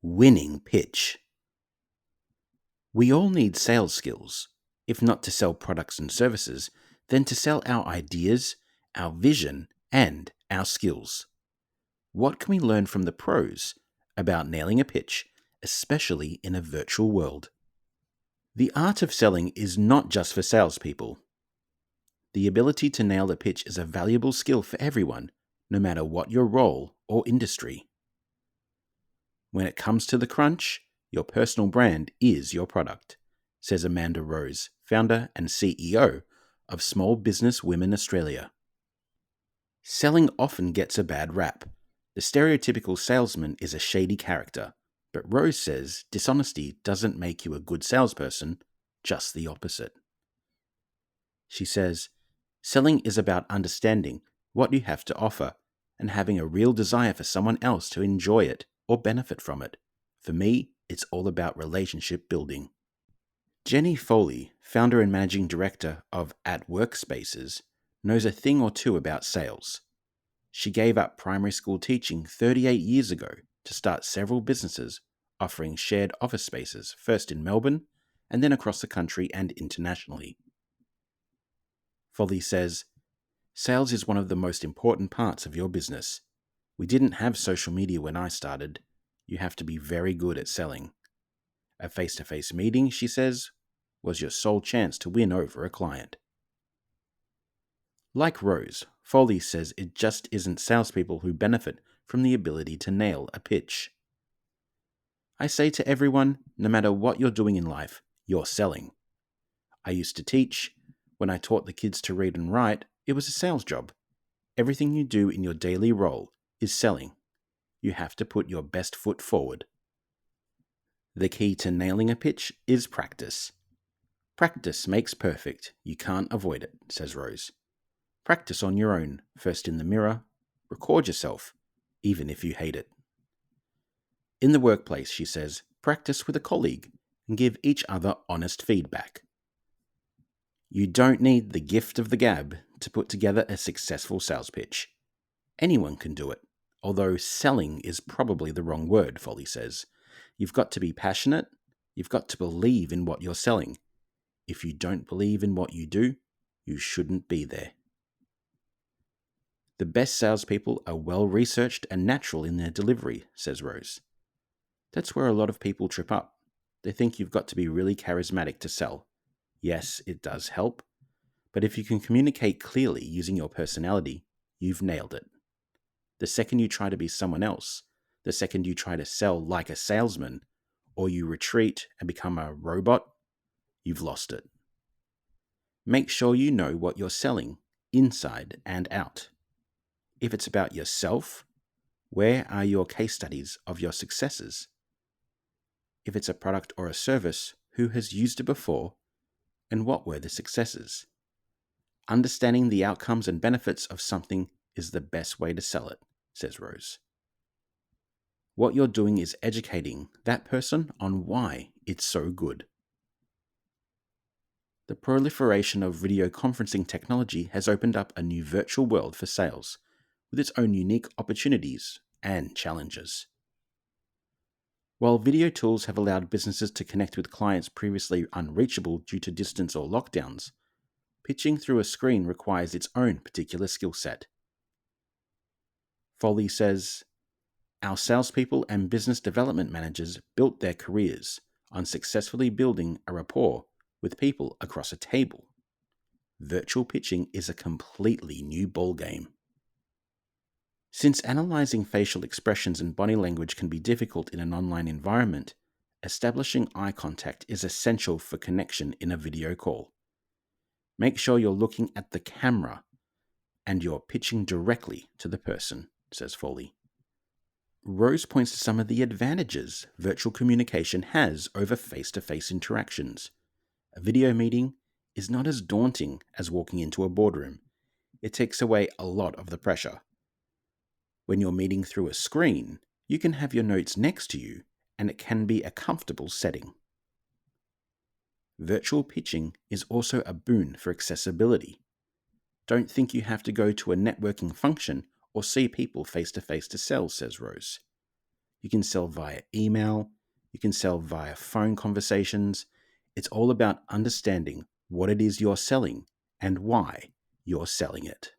Winning pitch. We all need sales skills, if not to sell products and services, then to sell our ideas, our vision, and our skills. What can we learn from the pros about nailing a pitch, especially in a virtual world? The art of selling is not just for salespeople. The ability to nail a pitch is a valuable skill for everyone, no matter what your role or industry. When it comes to the crunch, your personal brand is your product, says Amanda Rose, founder and CEO of Small Business Women Australia. Selling often gets a bad rap. The stereotypical salesman is a shady character, but Rose says dishonesty doesn't make you a good salesperson, just the opposite. She says, selling is about understanding what you have to offer and having a real desire for someone else to enjoy it or benefit from it. For me, it's all about relationship building. Jenny Foley, founder and managing director of At Workspaces, knows a thing or two about sales. She gave up primary school teaching 38 years ago to start several businesses offering shared office spaces, first in Melbourne and then across the country and internationally. Foley says, sales is one of the most important parts of your business. We didn't have social media when I started. You have to be very good at selling. A face-to-face meeting, she says, was your sole chance to win over a client. Like Rose, Foley says it just isn't salespeople who benefit from the ability to nail a pitch. I say to everyone, no matter what you're doing in life, you're selling. I used to teach. When I taught the kids to read and write, it was a sales job. Everything you do in your daily role is selling. You have to put your best foot forward. The key to nailing a pitch is practice. Practice makes perfect. You can't avoid it, says Rose. Practice on your own, first in the mirror. Record yourself, even if you hate it. In the workplace, she says, practice with a colleague and give each other honest feedback. You don't need the gift of the gab to put together a successful sales pitch. Anyone can do it, although selling is probably the wrong word, Foley says. You've got to be passionate. You've got to believe in what you're selling. If you don't believe in what you do, you shouldn't be there. The best salespeople are well-researched and natural in their delivery, says Rose. That's where a lot of people trip up. They think you've got to be really charismatic to sell. Yes, it does help. But if you can communicate clearly using your personality, you've nailed it. The second you try to be someone else, the second you try to sell like a salesman, or you retreat and become a robot, you've lost it. Make sure you know what you're selling, inside and out. If it's about yourself, where are your case studies of your successes? If it's a product or a service, who has used it before, and what were the successes? Understanding the outcomes and benefits of something is the best way to sell it, says Rose. What you're doing is educating that person on why it's so good. The proliferation of video conferencing technology has opened up a new virtual world for sales, with its own unique opportunities and challenges. While video tools have allowed businesses to connect with clients previously unreachable due to distance or lockdowns, pitching through a screen requires its own particular skill set. Foley says, our salespeople and business development managers built their careers on successfully building a rapport with people across a table. Virtual pitching is a completely new ballgame. Since analyzing facial expressions and body language can be difficult in an online environment, establishing eye contact is essential for connection in a video call. Make sure you're looking at the camera and you're pitching directly to the person, says Foley. Rose points to some of the advantages virtual communication has over face-to-face interactions. A video meeting is not as daunting as walking into a boardroom. It takes away a lot of the pressure. When you're meeting through a screen, you can have your notes next to you, and it can be a comfortable setting. Virtual pitching is also a boon for accessibility. Don't think you have to go to a networking function or see people face-to-face to sell, says Rose. you can sell via email, you can sell via phone conversations. It's all about understanding what it is you're selling and why you're selling it.